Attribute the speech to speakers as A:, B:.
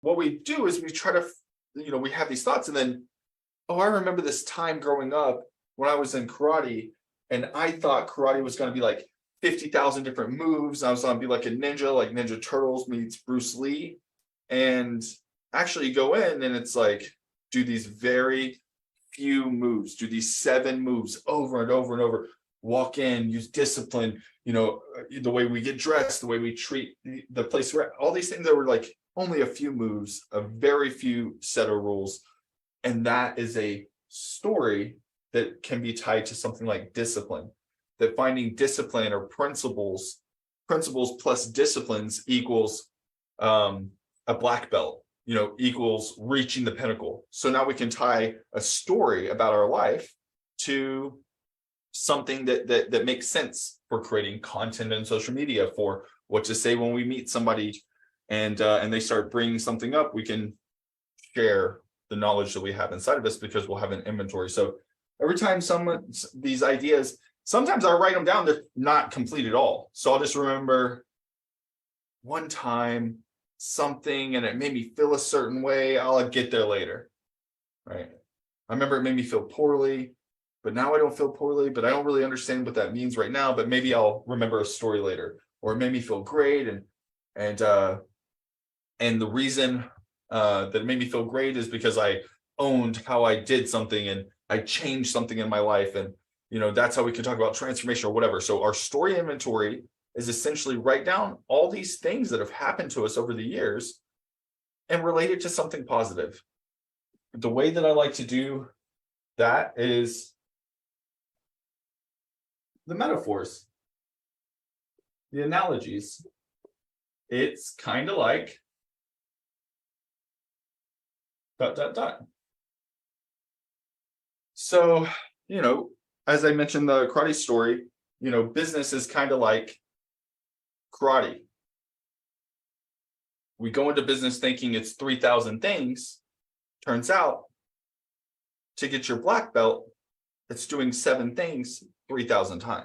A: what we do is we try to, we have these thoughts and then, oh, I remember this time growing up when I was in karate and I thought karate was going to be like 50,000 different moves. I was going to be like a ninja, like Ninja Turtles meets Bruce Lee. And actually go in and it's like, do these very few moves, do these 7 moves over and over and over, walk in, use discipline, the way we get dressed, the way we treat the place we're at, all these things that were like only a few moves, a very few set of rules. And that is a story that can be tied to something like discipline, that finding discipline or principles plus disciplines equals a black belt, equals reaching the pinnacle. So now we can tie a story about our life to something that makes sense for creating content on social media, for what to say when we meet somebody and they start bringing something up. We can share the knowledge that we have inside of us because we'll have an inventory. So every time these ideas, sometimes I write them down, they're not complete at all. So I'll just remember one time something and it made me feel a certain way. I'll get there later. Right. I remember it made me feel poorly, but now I don't feel poorly, but I don't really understand what that means right now, but maybe I'll remember a story later. Or it made me feel great. And the reason that it made me feel great is because I owned how I did something and I changed something in my life. And, that's how we can talk about transformation or whatever. So our story inventory is essentially write down all these things that have happened to us over the years and relate it to something positive. The way that I like to do that is the metaphors, the analogies. It's kind of like ... So, as I mentioned the karate story, business is kind of like karate. We go into business thinking it's 3,000 things. Turns out to get your black belt, it's doing 7 things 3,000 times.